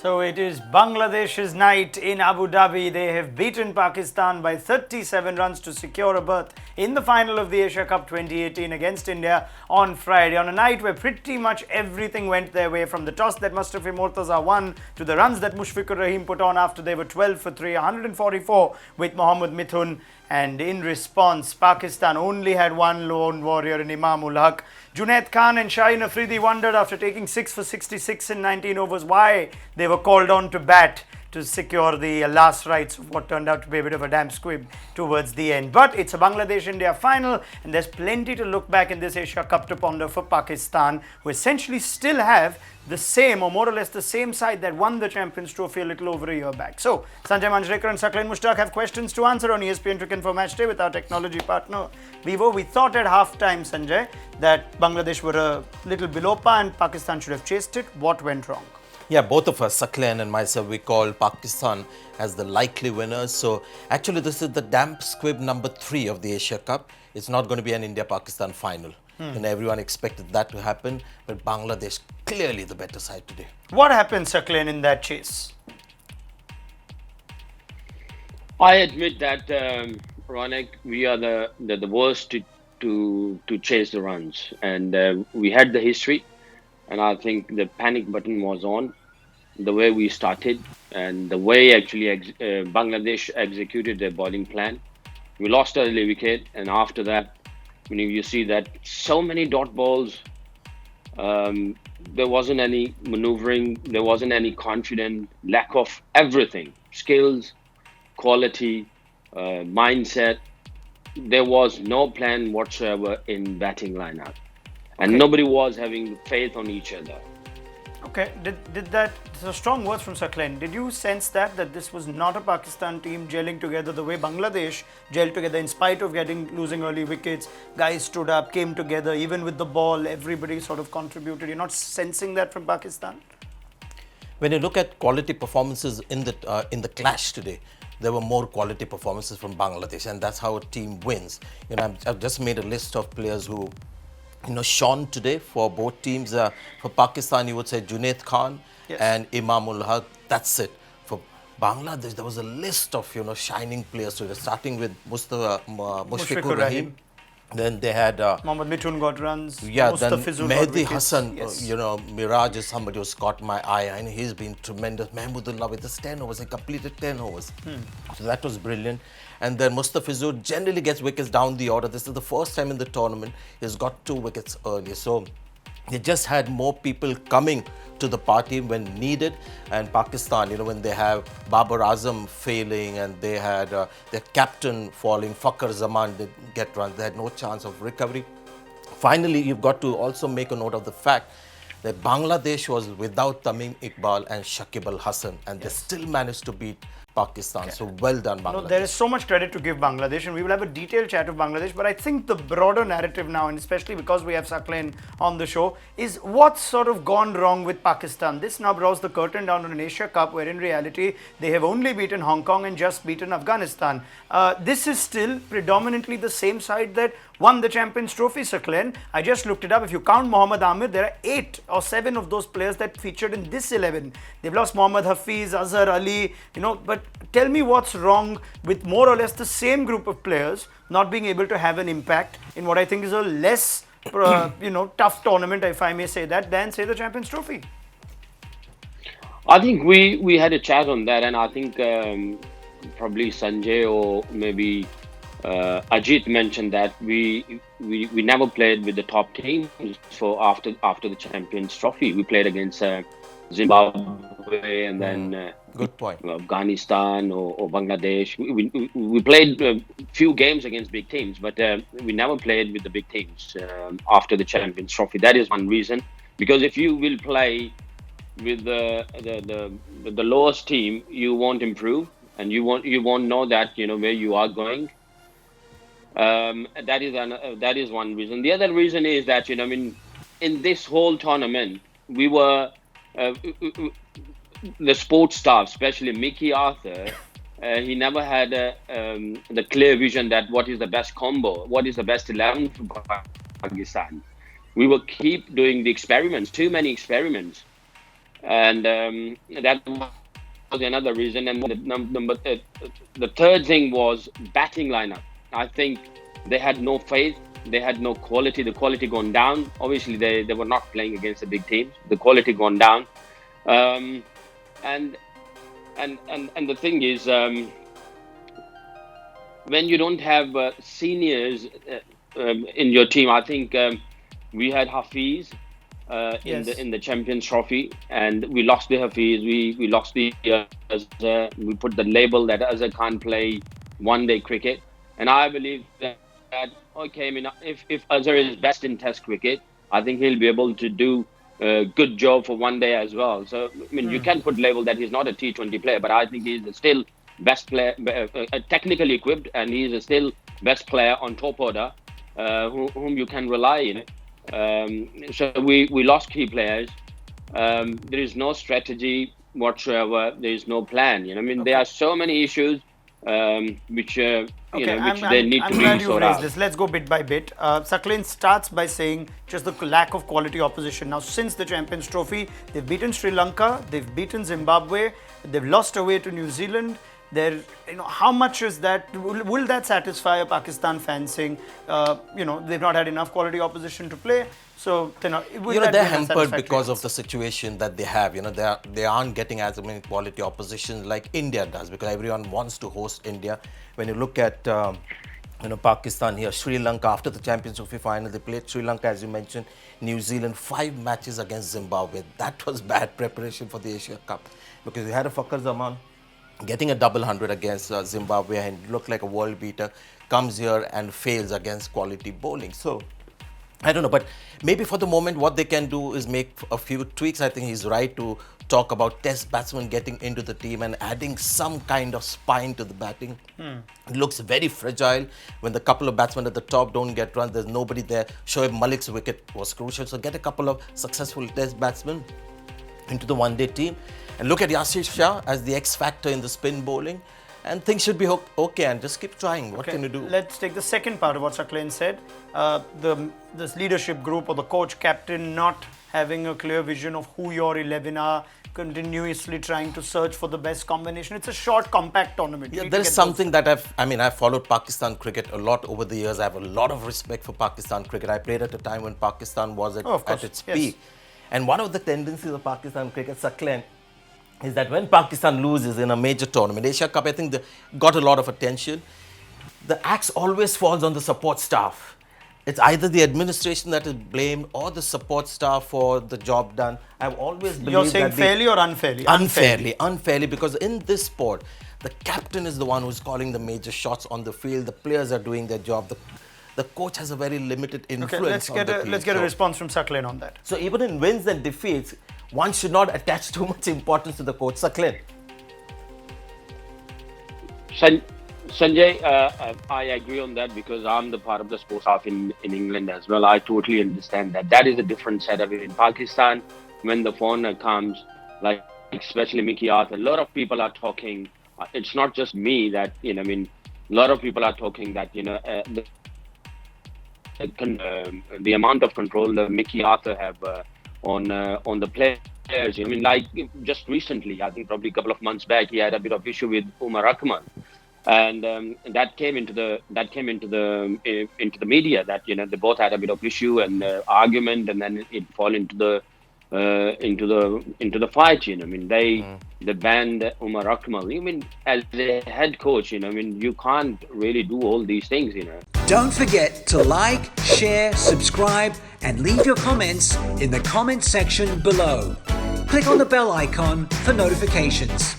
So it is Bangladesh's night in Abu Dhabi. They have beaten Pakistan by 37 runs to secure a berth in the final of the Asia Cup 2018 against India on Friday, on a night where pretty much everything went their way, from the toss that Mustafi Mortaza won to the runs that Mushfiqur Rahim put on after they were 12 for 3, 144 with Mohammad Mithun. And in response, Pakistan only had one lone warrior in Imam ul Haq. Junaid Khan and Shaheen Afridi wondered, after taking 6 for 66 in 19 overs, why they were called on to bat to secure the last rights of what turned out to be a bit of a damn squib towards the end. But it's a Bangladesh-India final, and there's plenty to look back in this Asia Cup to ponder for Pakistan, who essentially still have the same, or more or less the same side that won the Champions Trophy a little over a year back. So, Sanjay Manjrekar and Saqlain Mustaq have questions to answer on ESPNcricinfo Match Day with our technology partner Vivo. We thought at half-time, Sanjay, that Bangladesh were a little below par and Pakistan should have chased it. What went wrong? Yeah, both of us, Saqlain and myself, we call Pakistan as the likely winners. So actually this is the damp squib number 3 of the Asia Cup. It's not going to be an India-Pakistan final. And everyone expected that to happen, but Bangladesh clearly the better side today. What happened, Saqlain, in that chase? I admit that, Ronak, we are the worst to chase the runs, and we had the history, and I think the panic button was on. The way we started and the way actually Bangladesh executed their bowling plan. We lost our early wicket, and after that, when you see that so many dot balls, there wasn't any maneuvering, there wasn't any confidence, lack of everything, skills, quality, mindset. There was no plan whatsoever in batting lineup, and nobody was having faith on each other. Okay, did that, so strong words from Saqlain. Did you sense that this was not a Pakistan team gelling together the way Bangladesh gelled together, in spite of losing early wickets? Guys stood up, came together, even with the ball, everybody sort of contributed. You're not sensing that from Pakistan? When you look at quality performances in the clash today, there were more quality performances from Bangladesh, and that's how a team wins. You know, I've just made a list of players who shone today for both teams. For Pakistan, you would say Junaid Khan and Imam ul Haq. That's it. For Bangladesh, there was a list of shining players today, starting with Mushfiqur Rahim. Then they had Mohammad Mithun got runs. Yeah, then Mehidy Hasan. Miraj is somebody who's caught my eye, and he's been tremendous. Mahmudullah with his 10 overs, he completed 10 overs. So that was brilliant. And then Mustafizur generally gets wickets down the order. This is the first time in the tournament he's got 2 wickets early. So they just had more people coming to the party when needed. And Pakistan, when they have Babar Azam failing and they had their captain falling, Fakhar Zaman did get runs, they had no chance of recovery. Finally, you've got to also make a note of the fact that Bangladesh was without Tamim Iqbal and Shakib Al Hasan, and they still managed to beat Pakistan. So well done, Bangladesh. No, there is so much credit to give Bangladesh, and we will have a detailed chat of Bangladesh. But I think the broader narrative now, and especially because we have Saqlain on the show, is what's sort of gone wrong with Pakistan. This now draws the curtain down on an Asia Cup where in reality they have only beaten Hong Kong and just beaten Afghanistan. This is still predominantly the same side that won the Champions Trophy, Saqlain. I just looked it up. If you count Mohammad Amir, there are 8 or 7 of those players that featured in this 11. They've lost Mohammad Hafeez, Azhar Ali, but tell me what's wrong with more or less the same group of players not being able to have an impact in what I think is a less, tough tournament, if I may say that, than, say, the Champions Trophy. I think we had a chat on that, and I think probably Sanjay or maybe Ajit mentioned that we never played with the top teams for after the Champions Trophy. We played against Zimbabwe and then good point. Afghanistan or Bangladesh. We played a few games against big teams, but we never played with the big teams after the Champions Trophy. That is one reason. Because if you will play with the lowest team, you won't improve, and you won't know that where you are going. That is one reason. The other reason is that in this whole tournament, we were the sports staff, especially Mickey Arthur. He never had the clear vision that what is the best combo, what is the best 11 for Pakistan. We will keep doing the experiments, too many experiments. and that was another reason. And the third thing was batting lineup. I think they had no faith, they had no quality. The quality gone down. Obviously, they were not playing against the big teams. The quality gone down, and the thing is, when you don't have seniors in your team, I think we had Hafeez in the Champions Trophy, and we lost the Hafeez. We lost the we put the label that Azhar can't play one-day cricket, and I believe that okay, I mean, if Azhar is best in Test cricket, I think he'll be able to do a good job for one day as well. So I mean, you can put label that he's not a T20 player, but I think he's still best player, technically equipped, and he's still best player on top order, whom you can rely on. So we lost key players. There is no strategy whatsoever. There is no plan. I mean, there are so many issues which they need to really sort out. This. Let's go bit by bit. Saqlain starts by saying just the lack of quality opposition. Now, since the Champions Trophy, they've beaten Sri Lanka, they've beaten Zimbabwe, they've lost away to New Zealand. How much is that? Will that satisfy a Pakistan fan saying, they've not had enough quality opposition to play? So, they're hampered because of the situation that they have. They aren't getting as many quality opposition like India does, because everyone wants to host India. When you look at Pakistan here, Sri Lanka after the Champions Trophy final, they played Sri Lanka, as you mentioned, New Zealand, 5 matches against Zimbabwe. That was bad preparation for the Asia Cup, because you had a Fakhar Zaman getting a double 100 against Zimbabwe and looked like a world beater, comes here and fails against quality bowling. So, I don't know, but maybe for the moment what they can do is make a few tweaks. I think he's right to talk about Test batsmen getting into the team and adding some kind of spine to the batting. It looks very fragile when the couple of batsmen at the top don't get runs. There's nobody there. Shoaib Malik's wicket was crucial. So get a couple of successful Test batsmen into the one-day team. And look at Yasir Shah as the X factor in the spin bowling, and things should be okay, and just keep trying. What can you do? Let's take the second part of what Saqlain said. This leadership group or the coach captain not having a clear vision of who your 11 are, continuously trying to search for the best combination. It's a short, compact tournament. Yeah, there's something that I've followed Pakistan cricket a lot over the years. I have a lot of respect for Pakistan cricket. I played at a time when Pakistan was at its peak. And one of the tendencies of Pakistan cricket, Saqlain, is that when Pakistan loses in a major tournament, Asia Cup, I think they got a lot of attention. The axe always falls on the support staff. It's either the administration that is blamed or the support staff for the job done. I've always believed You're saying fairly or unfairly? Unfairly, because in this sport, the captain is the one who's calling the major shots on the field. The players are doing their job. The coach has a very limited influence on the field. Let's get a response from Saqlain on that. So even in wins and defeats, one should not attach too much importance to the coach. Saqlain. Sanjay, I agree on that, because I'm the part of the sports staff in England as well. I totally understand that. That is a different setup in Pakistan. When the foreigner comes, like especially Mickey Arthur, a lot of people are talking. It's not just me that, a lot of people are talking that, the amount of control that Mickey Arthur have on the players. Like just recently, I think probably a couple of months back, he had a bit of issue with Umar Akmal, and that came into the media that they both had a bit of issue and argument, and then it fall into the fight. They banned Umar Akmal. As a head coach, you can't really do all these things. Don't forget to like, share, subscribe, and leave your comments in the comment section below. Click on the bell icon for notifications.